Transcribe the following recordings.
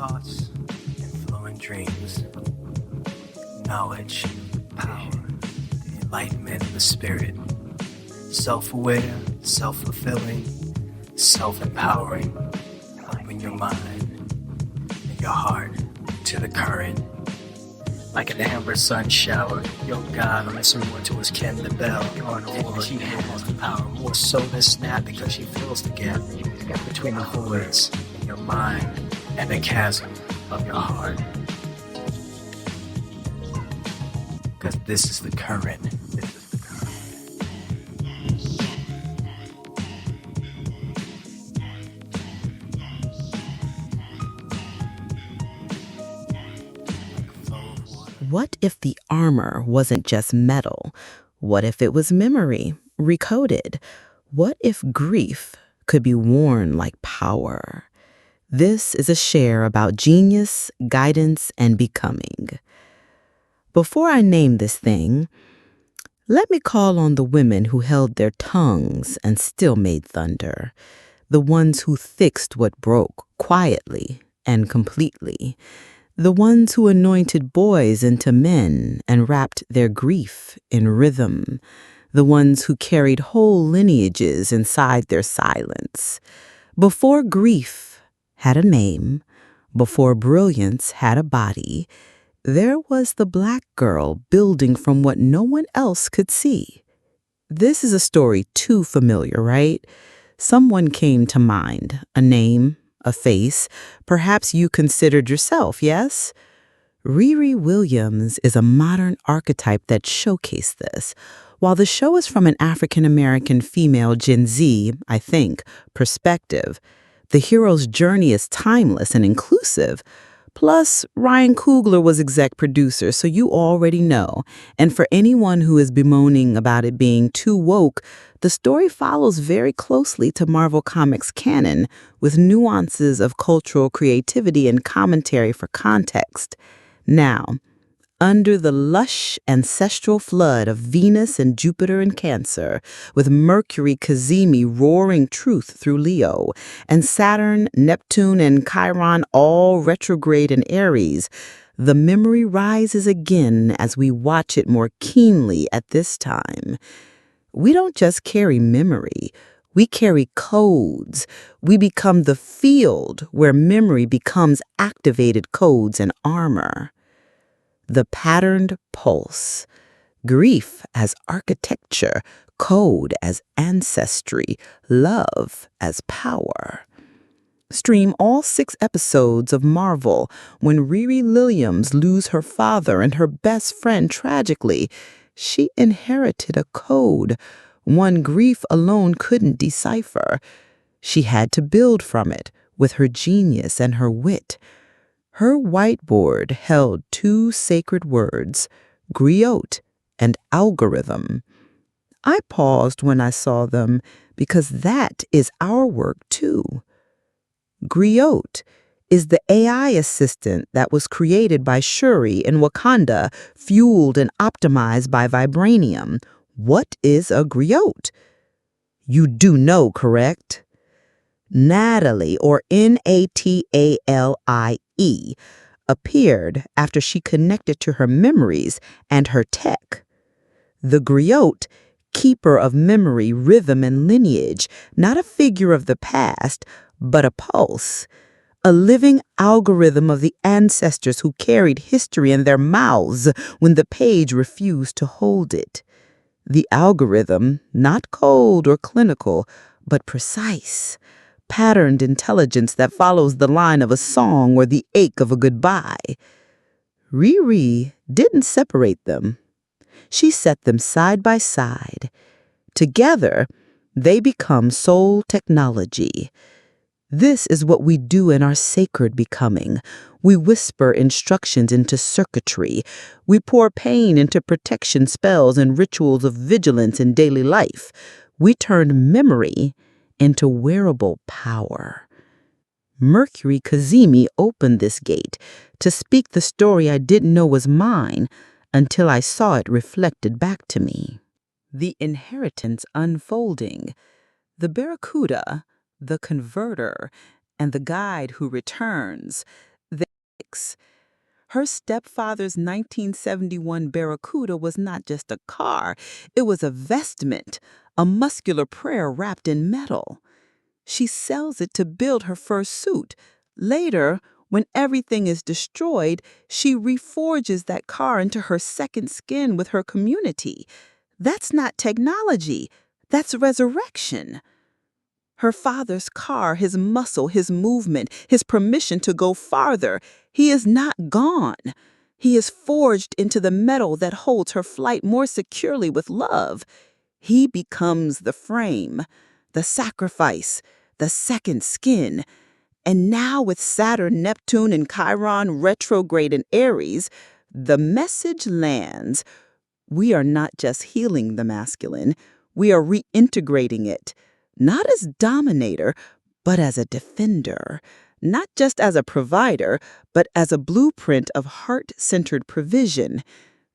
thoughts and flowing dreams, knowledge, power, the enlightenment of the spirit, self-aware, self-fulfilling, self-empowering. Open your mind and your heart to the current. Like an amber sun shower, your God on this more to his ken the bell. And she has the power more so than snap because she fills the gap between the voids in your mind and the chasm of your heart. Because this is the current. This is the current. What if the armor wasn't just metal? What if it was memory, recoded? What if grief could be worn like power? This is a share about genius, guidance, and becoming. Before I name this thing, let me call on the women who held their tongues and still made thunder, the ones who fixed what broke quietly and completely, the ones who anointed boys into men and wrapped their grief in rhythm, the ones who carried whole lineages inside their silence. Before grief had a name, before brilliance had a body, there was the black girl building from what no one else could see. This is a story too familiar, right? Someone came to mind, a name, a face. Perhaps you considered yourself, yes? Riri Williams is a modern archetype that showcased this. While the show is from an African-American female Gen Z, I think, perspective, the hero's journey is timeless and inclusive. Plus, Ryan Coogler was exec producer, so you already know. And for anyone who is bemoaning about it being too woke, the story follows very closely to Marvel Comics canon with nuances of cultural creativity and commentary for context. Now, under the lush ancestral flood of Venus and Jupiter in Cancer, with Mercury Cazimi roaring truth through Leo, and Saturn, Neptune, and Chiron all retrograde in Aries, the memory rises again as we watch it more keenly at this time. We don't just carry memory, we carry codes. We become the field where memory becomes activated codes and armor. The patterned pulse, grief as architecture, code as ancestry, love as power. Stream all 6 episodes of Marvel when Riri Williams loses her father and her best friend tragically. She inherited a code, one grief alone couldn't decipher. She had to build from it with her genius and her wit. Her whiteboard held 2 sacred words, griot and algorithm. I paused when I saw them because that is our work too. Griot is the AI assistant that was created by Shuri in Wakanda, fueled and optimized by vibranium. What is a griot? You do know, correct? Natalie, or Natali, appeared after she connected to her memories and her tech. The griot, keeper of memory, rhythm, and lineage, not a figure of the past, but a pulse, a living algorithm of the ancestors who carried history in their mouths when the page refused to hold it. The algorithm, not cold or clinical, but precise, patterned intelligence that follows the line of a song or the ache of a goodbye. Riri didn't separate them. She set them side by side. Together, they become soul technology. This is what we do in our sacred becoming. We whisper instructions into circuitry. We pour pain into protection spells and rituals of vigilance in daily life. We turn memory into wearable power. Mercury Cazimi opened this gate to speak the story I didn't know was mine until I saw it reflected back to me. The inheritance unfolding. The Barracuda, the converter, and the guide who returns. books. Her stepfather's 1971 Barracuda was not just a car, it was a vestment, a muscular prayer wrapped in metal. She sells it to build her first suit. Later, when everything is destroyed, she reforges that car into her second skin with her community. That's not technology, that's resurrection. Her father's car, his muscle, his movement, his permission to go farther, he is not gone. He is forged into the metal that holds her flight more securely with love. He becomes the frame, the sacrifice, the second skin. And now with Saturn, Neptune, and Chiron retrograde in Aries, the message lands. We are not just healing the masculine, we are reintegrating it, not as dominator, but as a defender, not just as a provider, but as a blueprint of heart-centered provision.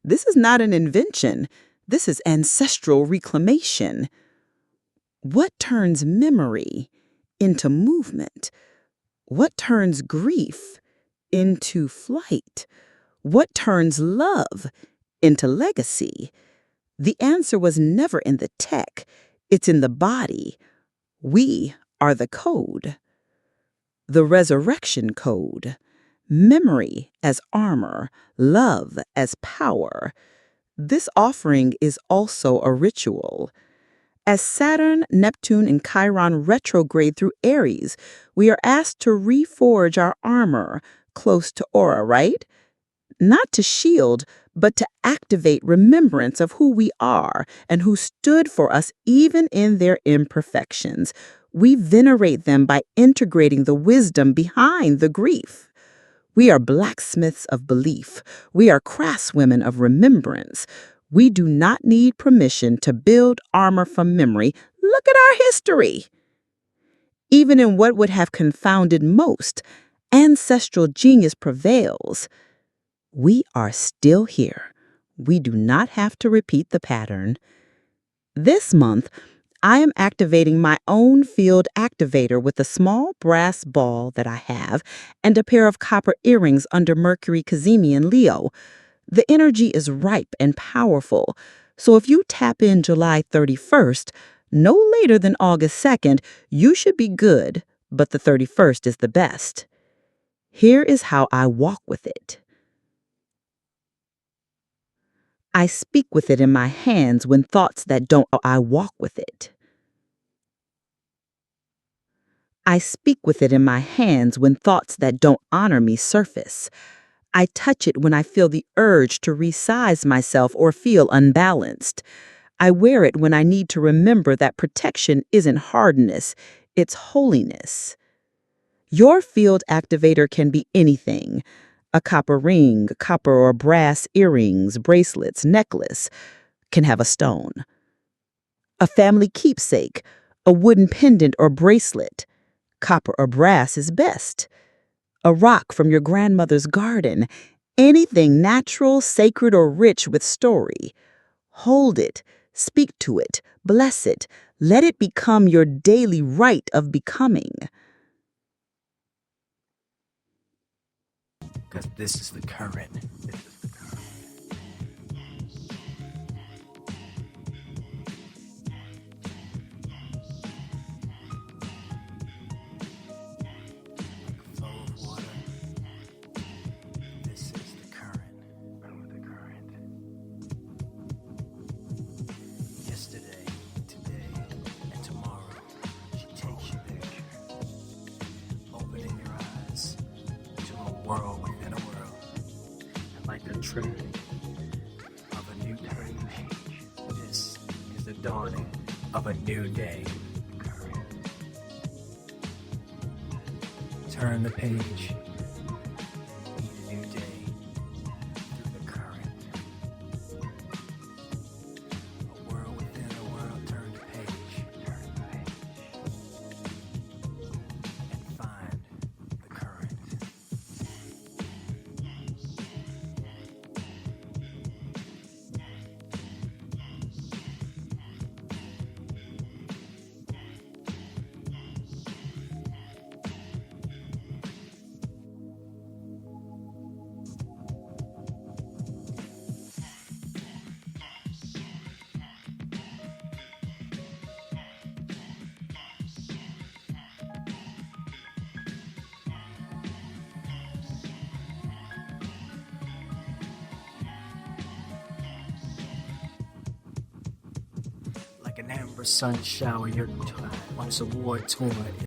This is not an invention. This is ancestral reclamation. What turns memory into movement? What turns grief into flight? What turns love into legacy? The answer was never in the tech. It's in the body. We are the code. The resurrection code. Memory as armor, love as power. This offering is also a ritual. As Saturn, Neptune, and Chiron retrograde through Aries, we are asked to reforge our armor, close to aura, right? Not to shield, but to activate remembrance of who we are and who stood for us even in their imperfections. We venerate them by integrating the wisdom behind the grief. We are blacksmiths of belief. We are craftswomen of remembrance. We do not need permission to build armor from memory. Look at our history. Even in what would have confounded most, ancestral genius prevails. We are still here. We do not have to repeat the pattern. This month, I am activating my own field activator with a small brass ball that I have and a pair of copper earrings under Mercury Cazimi in Leo. The energy is ripe and powerful, so if you tap in July 31st, no later than August 2nd, you should be good, but the 31st is the best. Here is how I walk with it. I speak with it in my hands when thoughts that don't, I walk with it. I speak with it in my hands when thoughts that don't honor me surface. I touch it when I feel the urge to resize myself or feel unbalanced. I wear it when I need to remember that protection isn't hardness, it's holiness. Your field activator can be anything. A copper ring, copper or brass earrings, bracelets, necklace, can have a stone. A family keepsake, a wooden pendant or bracelet, copper or brass is best. A rock from your grandmother's garden, anything natural, sacred, or rich with story. Hold it, speak to it, bless it, let it become your daily rite of becoming. Because this is the current. Flow of water. This is the current. Yesterday, today, and tomorrow. She takes you there. Opening your eyes to a world within a world. And like the truth of a new page, this is the dawning of a new day. Turn the page. Meet a new day through the current. A world within a world. Turn the page. And find the current. An amber sun shower, your once a war torn